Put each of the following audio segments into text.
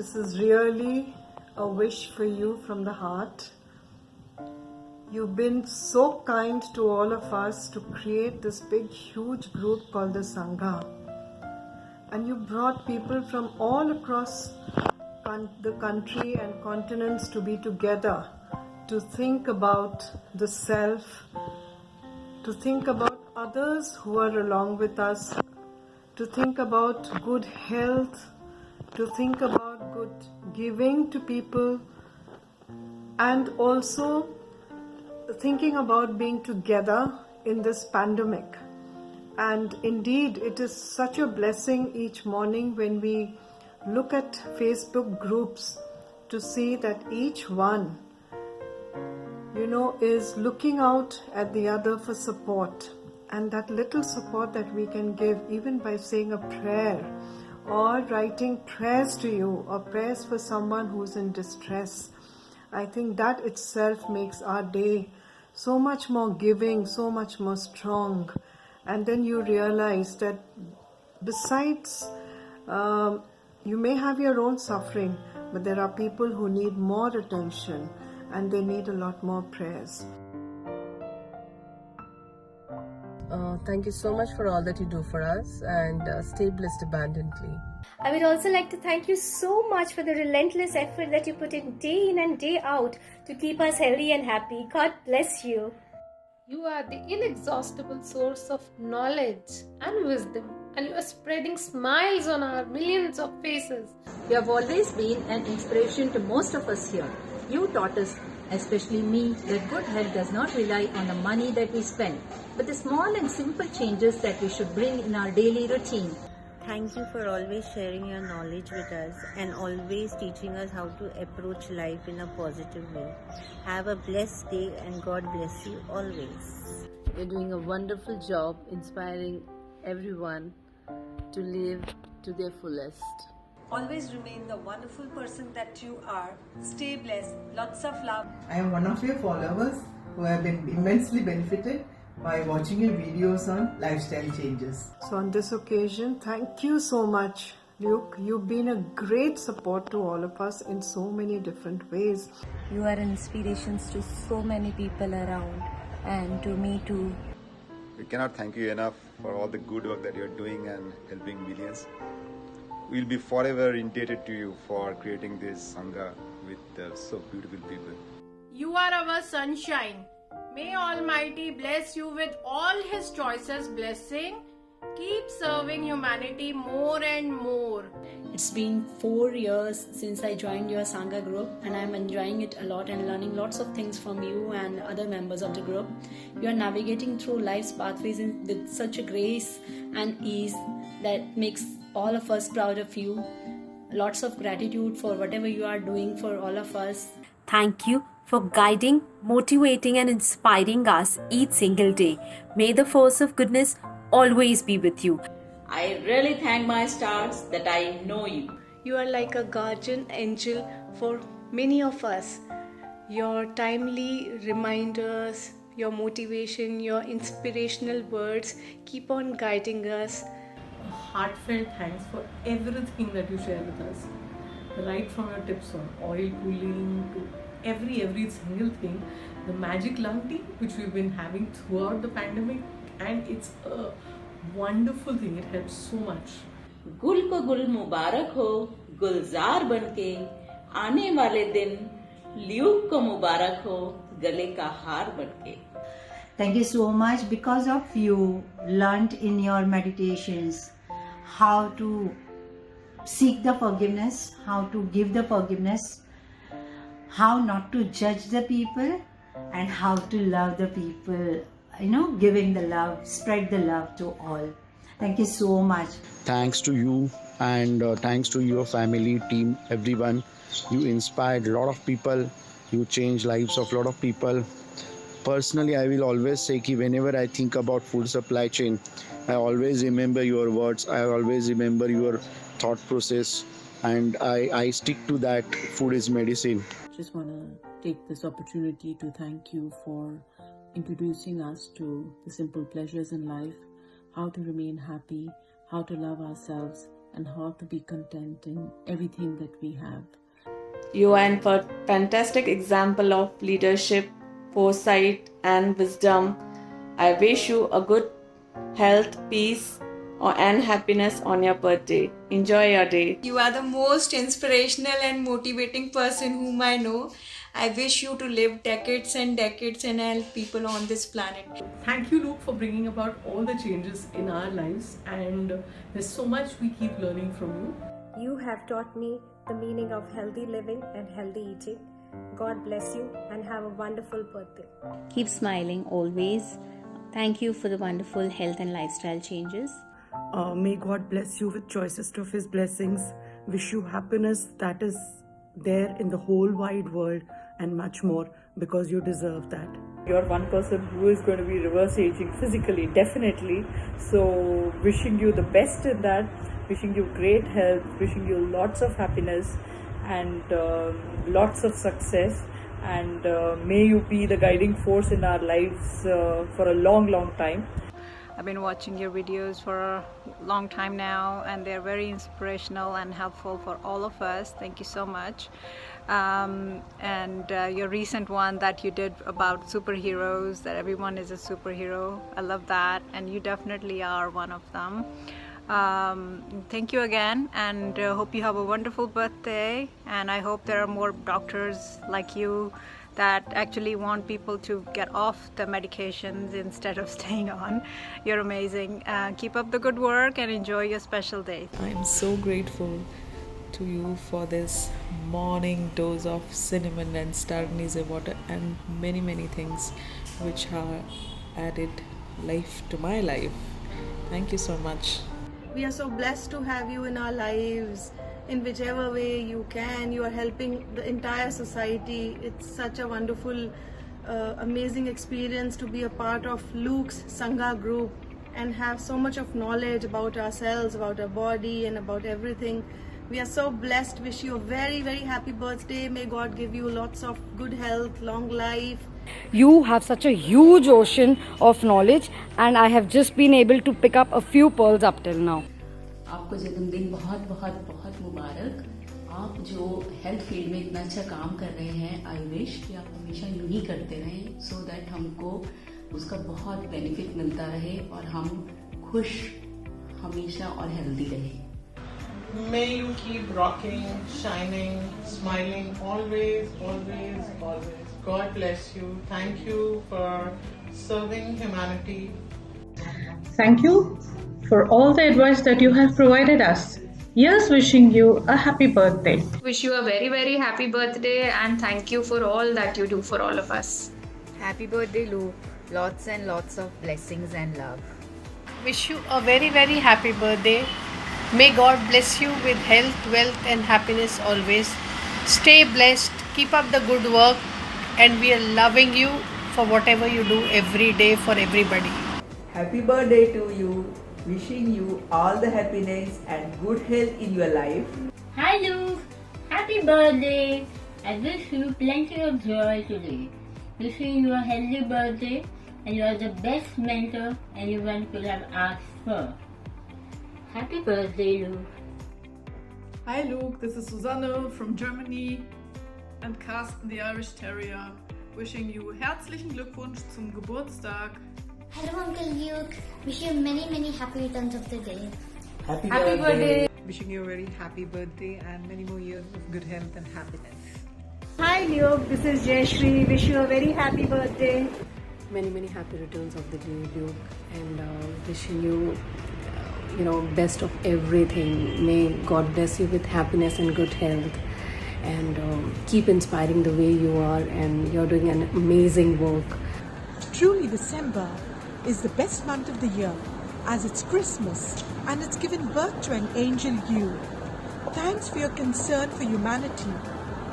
This is really a wish for you from the heart. You've been so kind to all of us to create this big, huge group called the Sangha. And you brought people from all across the country and continents to be together, to think about the self, to think about others who are along with us, to think about good health, to think about good giving to people, and also thinking about being together in this pandemic. And indeed, it is such a blessing each morning when we look at Facebook groups to see that each one, is looking out at the other for support. And that little support that we can give, even by saying a prayer or writing prayers to you or prayers for someone who's in distress, I think that itself makes our day so much more giving, so much more strong. And then you realize that besides, you may have your own suffering, but there are people who need more attention and they need a lot more prayers. Thank you so much for all that you do for us, and stay blessed abundantly. I would also like to thank you so much for the relentless effort that you put in and day out to keep us healthy and happy. God bless you. You are the inexhaustible source of knowledge and wisdom, and you are spreading smiles on our millions of faces. You have always been an inspiration to most of us here. You taught us, especially me, that good health does not rely on the money that we spend, but the small and simple changes that we should bring in our daily routine. Thank you for always sharing your knowledge with us and always teaching us how to approach life in a positive way. Have a blessed day and God bless you always. You're doing a wonderful job inspiring everyone to live to their fullest. Always remain the wonderful person that you are. Stay blessed. Lots of love. I am one of your followers who have been immensely benefited by watching your videos on lifestyle changes. So on this occasion, thank you so much, Luke. You've been a great support to all of us in so many different ways. You are inspirations to so many people around and to me too. We cannot thank you enough for all the good work that you're doing and helping millions. We'll be forever indebted to you for creating this Sangha with so beautiful people. You are our sunshine. May Almighty bless you with all His choicest blessing. Keep serving humanity more and more. It's been 4 years since I joined your Sangha group, and I'm enjoying it a lot and learning lots of things from you and other members of the group. You are navigating through life's pathways with such a grace and ease that makes all of us proud of you. Lots of gratitude for whatever you are doing for all of us. Thank you for guiding, motivating and inspiring us each single day. May the force of goodness always be with you. I really thank my stars that I know you. You are like a guardian angel for many of us. Your timely reminders, your motivation, your inspirational words keep on guiding us. Heartfelt thanks for everything that you share with us. Right from your tips on oil cooling to every single thing. The magic lung tea which we've been having throughout the pandemic, and it's a wonderful thing. It helps so much. गुल को गुल मुबारक हो, गुलजार बनके आने वाले दिन Luke को मुबारक हो, गले का हार बनके. Thank you so much. Because of you, learned in your meditations how to seek the forgiveness, how to give the forgiveness, how not to judge the people, and how to love the people. Giving the love, spread the love to all. Thank you so much. Thanks to you and thanks to your family, team, everyone. You inspired a lot of people. You changed lives of a lot of people. Personally, I will always say that whenever I think about food supply chain, I always remember your words. I always remember your thought process, and I stick to that. Food is medicine. Just want to take this opportunity to thank you for introducing us to the simple pleasures in life, how to remain happy, how to love ourselves, and how to be content in everything that we have. You are a fantastic example of leadership, foresight, and wisdom. I wish you a good health, peace, and happiness on your birthday. Enjoy your day. You are the most inspirational and motivating person whom I know. I wish you to live decades and decades and help people on this planet. Thank you, Luke, for bringing about all the changes in our lives, and there's so much we keep learning from you. You have taught me the meaning of healthy living and healthy eating. God bless you and have a wonderful birthday. Keep smiling always. Thank you for the wonderful health and lifestyle changes. May God bless you with choicest of His blessings. Wish you happiness that is there in the whole wide world and much more, because you deserve that. You're one person who is going to be reverse aging physically, definitely. So wishing you the best in that, wishing you great health, wishing you lots of happiness and lots of success, and may you be the guiding force in our lives for a long time. I've been watching your videos for a long time now, and they're very inspirational and helpful for all of us. Thank you so much. And your recent one that you did about superheroes, that everyone is a superhero, I love that, and you definitely are one of them. Thank you again, and hope you have a wonderful birthday, and I hope there are more doctors like you that actually want people to get off the medications instead of staying on. You're amazing. Keep up the good work and enjoy your special day. I'm so grateful to you for this morning dose of cinnamon and star anise water and many things which have added life to my life. Thank you so much. We are so blessed to have you in our lives. In whichever way you can, you are helping the entire society. It's such a wonderful, amazing experience to be a part of Luke's Sangha group and have so much of knowledge about ourselves, about our body and about everything. We are so blessed. Wish you a very happy birthday. May God give you lots of good health, long life. You have such a huge ocean of knowledge, and I have just been able to pick up a few pearls up till now. आपको जन्मदिन बहुत मुबारक। आप जो health field में इतना अच्छा काम कर रहे हैं, आई विश कि आप हमेशा यूं ही करते रहें, सो दैट हमको उसका बहुत बेनिफिट मिलता रहे और हम खुश हमेशा और हेल्दी रहें। May you keep rocking, shining, smiling always. God bless you. Thank you for serving humanity. Thank you for all the advice that you have provided us. Here's wishing you a happy birthday. Wish you a very happy birthday, and thank you for all that you do for all of us. Happy birthday, Luke. Lots and lots of blessings and love. Wish you a very happy birthday. May God bless you with health, wealth and happiness always. Stay blessed, keep up the good work, and we are loving you for whatever you do every day for everybody. Happy birthday to you. Wishing you all the happiness and good health in your life. Hi Luke, happy birthday. I wish you plenty of joy today. Wishing you a healthy birthday, and you are the best mentor anyone could have asked for. Happy birthday, Luke. Hi Luke, this is Susanne from Germany and Carsten the Irish Terrier. Wishing you herzlichen Glückwunsch zum Geburtstag. Hello Uncle Luke, wish you many happy returns of the day. Happy birthday. Wishing you a very happy birthday and many more years of good health and happiness. Hi Luke, this is Jayashree. Wish you a very happy birthday. Many happy returns of the day, Luke, and wishing you, best of everything. May God bless you with happiness and good health, and keep inspiring the way you are, and you're doing an amazing work. Truly, December is the best month of the year, as it's Christmas and it's given birth to an angel you. Thanks for your concern for humanity.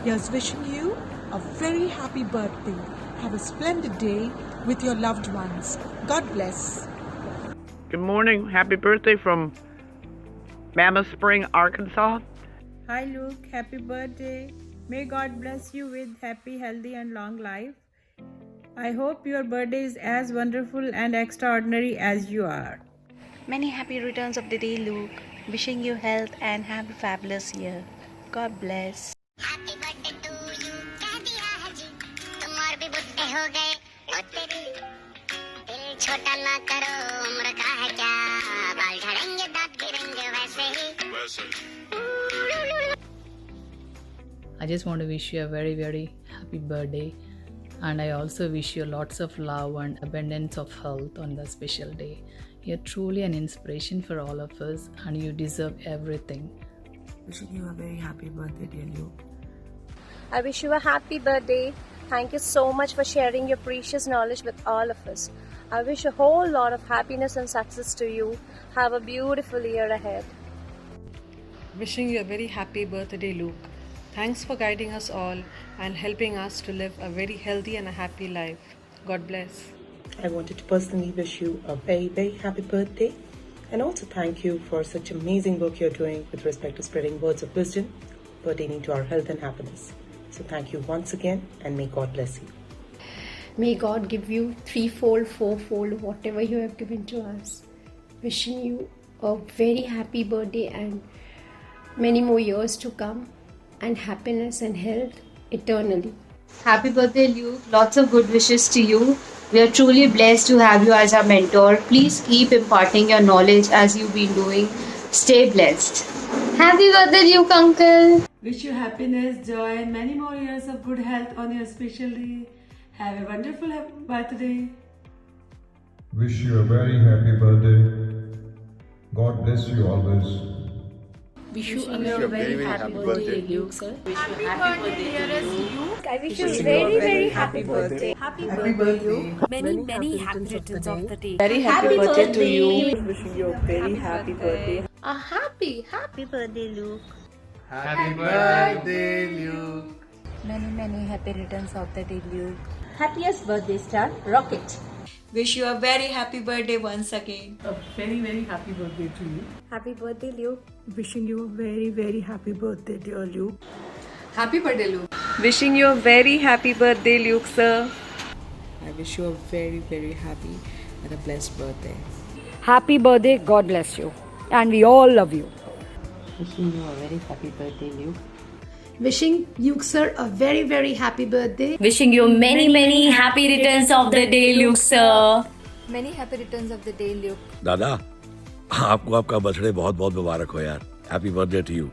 Here's wishing you a very happy birthday. Have a splendid day with your loved ones. God bless. Good morning. Happy birthday from Mammoth Spring, Arkansas. Hi Luke, happy birthday. May God bless you with happy, healthy and long life. I hope your birthday is as wonderful and extraordinary as you are. Many happy returns of the day, Luke. Wishing you health and have a fabulous year. God bless. छोटा ना करो उम्र का है क्या बाल झड़ेंगे दांत गिरेंगे वैसे ही I just want to wish you a very, very happy birthday. And I also wish you lots of love and abundance of health on the special day. You're truly an inspiration for all of us and you deserve everything. Wishing you a very happy birthday, dear Luke. I wish you a happy birthday. Thank you so much for sharing your precious knowledge with all of us. I wish a whole lot of happiness and success to you. Have a beautiful year ahead. Wishing you a very happy birthday, Luke. Thanks for guiding us all and helping us to live a very healthy and a happy life. God bless. I wanted to personally wish you a very, very happy birthday and also thank you for such amazing work you're doing with respect to spreading words of wisdom pertaining to our health and happiness. So thank you once again and may God bless you. May God give you threefold, fourfold, whatever you have given to us. Wishing you a very happy birthday and many more years to come, and happiness and health eternally. Happy birthday, Luke. Lots of good wishes to you. We are truly blessed to have you as our mentor. Please keep imparting your knowledge as you've been doing. Stay blessed. Happy birthday, Luke uncle. Wish you happiness, joy, and many more years of good health on your special day. Have a wonderful birthday. Wish you a very happy birthday. God bless you always. Wish you a very happy birthday, Luke, sir. Happy birthday, dearest Luke. I wish you a very, very happy birthday. Happy birthday, Luke. Many happy returns of the day. Very happy birthday to you. Wishing you a very happy birthday. A happy birthday, Luke. Happy birthday, Luke. Many happy returns of the day, Luke. Happiest birthday star, Rocket. Wish you a very happy birthday once again. A very, very happy birthday to you. Happy birthday, Luke. Wishing you a very, very happy birthday, dear Luke. Happy birthday, Luke. Wishing you a very happy birthday, Luke, sir. I wish you a very, very happy and a blessed birthday. Happy birthday, God bless you. And we all love you. Wishing you a very happy birthday, Luke. Wishing Luke sir a very, very happy birthday. Wishing you many happy returns of the day, Luke sir. Many happy returns of the day, Luke. दादा आपको आपका birthday बहुत बहुत मुबारक हो यार. Happy birthday to you.